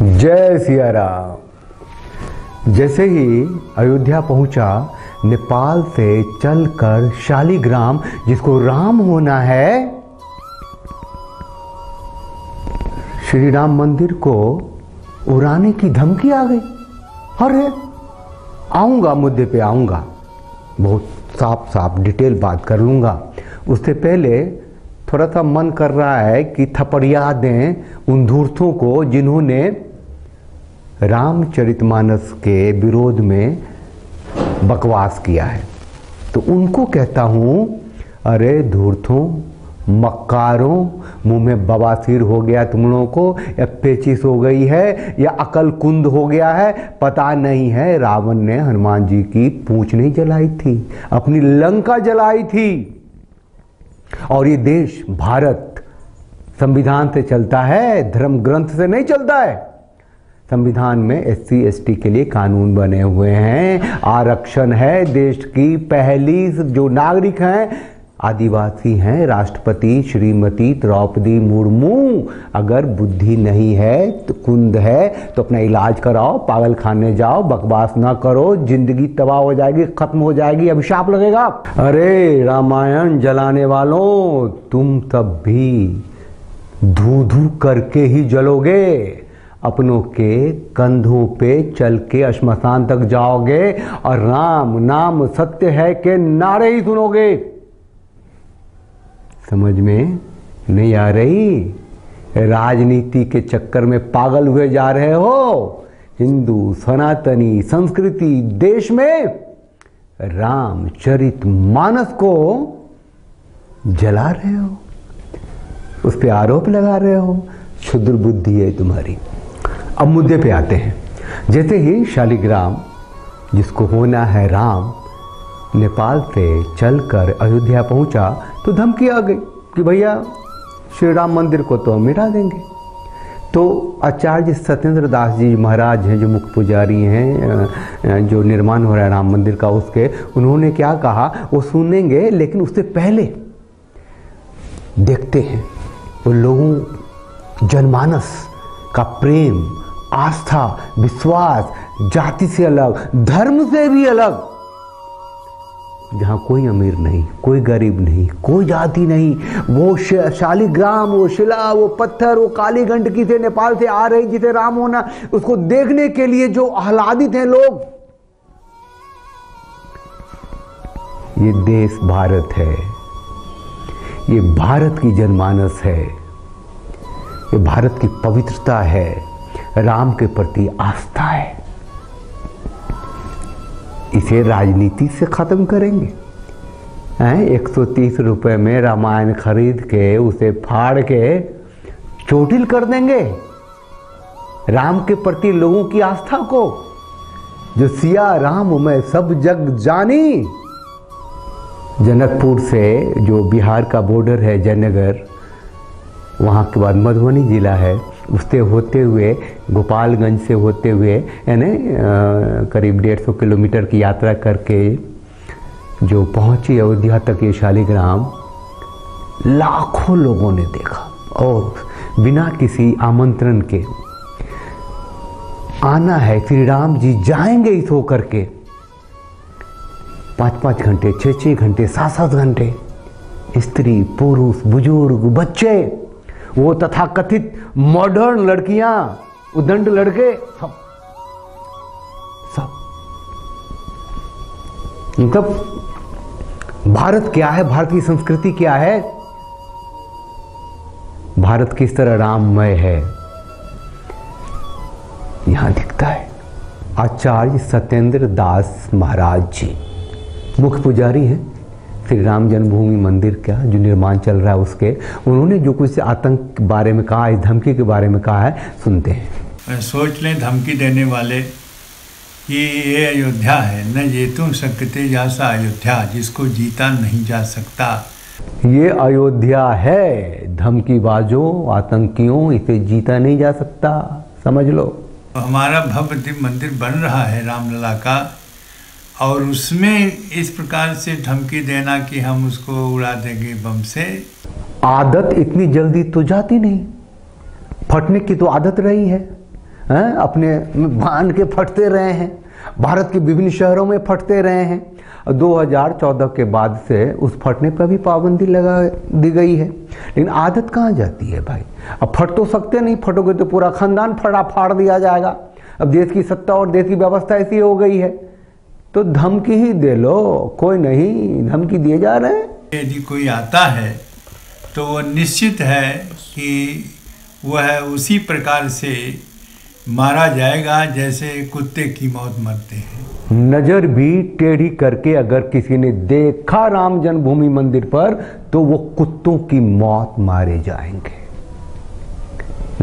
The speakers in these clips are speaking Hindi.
जय सिया राम। जैसे ही अयोध्या पहुंचा, नेपाल से चलकर शालिग्राम, जिसको राम होना है, श्री राम मंदिर को उड़ाने की धमकी आ गई। अरे आऊंगा, मुद्दे पे आऊंगा, बहुत साफ साफ डिटेल बात कर लूंगा। उससे पहले थोड़ा सा मन कर रहा है कि थपड़िया दें उन धूर्तों को जिन्होंने रामचरितमानस के विरोध में बकवास किया है। तो उनको कहता हूं, अरे धूर्तों, मक्कारों, मुंह में बवासीर हो गया तुम लोगों को, या पेचिश हो गई है, या अकल कुंद हो गया है, पता नहीं है। रावण ने हनुमान जी की पूंछ नहीं जलाई थी, अपनी लंका जलाई थी। और ये देश भारत संविधान से चलता है, धर्म ग्रंथ से नहीं चलता है। संविधान में SC ST के लिए कानून बने हुए हैं, आरक्षण है। देश की पहली जो नागरिक हैं आदिवासी हैं, राष्ट्रपति श्रीमती द्रौपदी मुर्मू। अगर बुद्धि नहीं है तो कुंद है तो अपना इलाज कराओ, पागल खाने जाओ, बकवास ना करो, जिंदगी तबाह हो जाएगी, खत्म हो जाएगी, अभिशाप लगेगा। अरे रामायण जलाने वालों, तुम तब भी धू धू करके ही जलोगे। अपनों के कंधों पे चल के श्मशान तक जाओगे और राम नाम सत्य है के नारे ही सुनोगे। समझ में नहीं आ रही? राजनीति के चक्कर में पागल हुए जा रहे हो। हिंदू सनातनी संस्कृति देश में रामचरितमानस को जला रहे हो, उस पर आरोप लगा रहे हो। क्षुद्र बुद्धि है तुम्हारी। अब मुद्दे पे आते हैं। जैसे ही शालिग्राम, जिसको होना है राम, नेपाल से चलकर अयोध्या पहुंचा तो धमकी आ गई कि भैया श्री राम मंदिर को तो हम मिटा देंगे। तो आचार्य सत्येंद्र दास जी महाराज हैं, जो मुख्य पुजारी हैं, जो निर्माण हो रहा है राम मंदिर का, उसके उन्होंने क्या कहा वो सुनेंगे, लेकिन उससे पहले देखते हैं वो लोगों जनमानस का प्रेम, आस्था, विश्वास, जाति से अलग, धर्म से भी अलग, जहां कोई अमीर नहीं, कोई गरीब नहीं, कोई जाति नहीं, वो शालिग्राम, वो शिला, वो पत्थर, वो काली गंडकी से नेपाल से आ रही जिसे राम होना, उसको देखने के लिए जो आह्लादित हैं लोग। ये देश भारत है, ये भारत की जनमानस है, ये भारत की पवित्रता है, राम के प्रति आस्था है। इसे राजनीति से खत्म करेंगे। 130 रुपए में रामायण खरीद के उसे फाड़ के चोटिल कर देंगे राम के प्रति लोगों की आस्था को। जो सिया राम मैं सब जग जानी। जनकपुर से जो बिहार का बॉर्डर है जयनगर, वहाँ के बाद मधुबनी जिला है, उससे होते हुए गोपालगंज से होते हुए यानी करीब 150 किलोमीटर की यात्रा करके जो पहुंची अयोध्या तक ये शालिग्राम, लाखों लोगों ने देखा और बिना किसी आमंत्रण के आना है। श्री राम जी जाएंगे इस होकर के 5-5 घंटे, 6-6 घंटे, 7-7 घंटे, स्त्री पुरुष बुजुर्ग बच्चे, वो तथाकथित मॉडर्न लड़कियां, उदंड लड़के, सब मतलब भारत क्या है, भारत की संस्कृति क्या है, भारत किस तरह राममय है, यहां दिखता है। आचार्य सत्येंद्र दास महाराज जी मुख्य पुजारी हैं श्री राम जन्मभूमि मंदिर का जो निर्माण चल रहा है उसके। उन्होंने जो कुछ आतंक के बारे में कहा, इस धमकी के बारे में कहा है, सुनते हैं। सोच लें धमकी देने वाले कि ये अयोध्या है, न जेतुम सकते जैसा अयोध्या, जिसको जीता नहीं जा सकता। ये अयोध्या है, धमकीबाजों, आतंकियों, इसे जीता नहीं जा सकता, समझ लो। हमारा भव्य दिव्य मंदिर बन रहा है रामलला का, और उसमें इस प्रकार से धमकी देना कि हम उसको उड़ा देंगे बम से। आदत इतनी जल्दी तो जाती नहीं, फटने की तो आदत रही है। हैं, अपने बांध के फटते रहे हैं, भारत के विभिन्न शहरों में फटते रहे हैं। 2014 के बाद से उस फटने पर भी पाबंदी लगा दी गई है, लेकिन आदत कहाँ जाती है भाई। अब फट तो सकते नहीं, फटोगे तो पूरा खानदान फाड़ दिया जाएगा। अब देश की सत्ता और देश की व्यवस्था ऐसी हो गई है, तो धमकी ही दे लो, कोई नहीं, धमकी दिए जा रहे हैं। यदि कोई आता है तो वो निश्चित है कि वह उसी प्रकार से मारा जाएगा जैसे कुत्ते की मौत मरते हैं। नजर भी टेढ़ी करके अगर किसी ने देखा राम जन्मभूमि मंदिर पर तो वो कुत्तों की मौत मारे जाएंगे।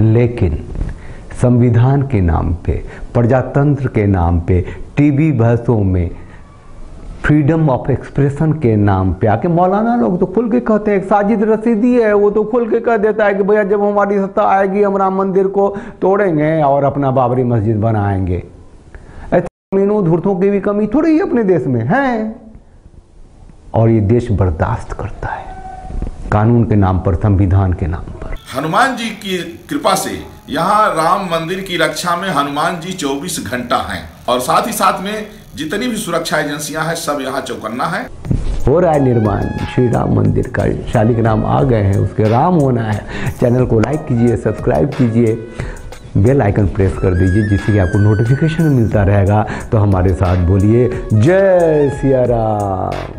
लेकिन संविधान के नाम पे, प्रजातंत्र के नाम पे, टीवी बहसों में, फ्रीडम ऑफ एक्सप्रेशन के नाम पे आके मौलाना लोग तो खुल के कहते हैं, एक साजिद रसीदी है वो तो खुल के कह देता है कि भैया जब हमारी सत्ता आएगी हम राम मंदिर को तोड़ेंगे और अपना बाबरी मस्जिद बनाएंगे। ऐसे मीनों धूर्तों की भी कमी थोड़ी ही अपने देश में है, और ये देश बर्दाश्त करता है कानून के नाम पर, संविधान के नाम पर। हनुमान जी की कृपा से यहाँ राम मंदिर की रक्षा में हनुमान जी 24 घंटा हैं, और साथ ही साथ में जितनी भी सुरक्षा एजेंसियां हैं सब यहाँ चौकन्ना है। हो रहा है निर्माण श्री राम मंदिर का, शालिग्राम आ गए हैं, उसके राम होना है। चैनल को लाइक कीजिए, सब्सक्राइब कीजिए, बेल आइकन प्रेस कर दीजिए, जिससे कि आपको नोटिफिकेशन मिलता रहेगा। तो हमारे साथ बोलिए जय सिया राम।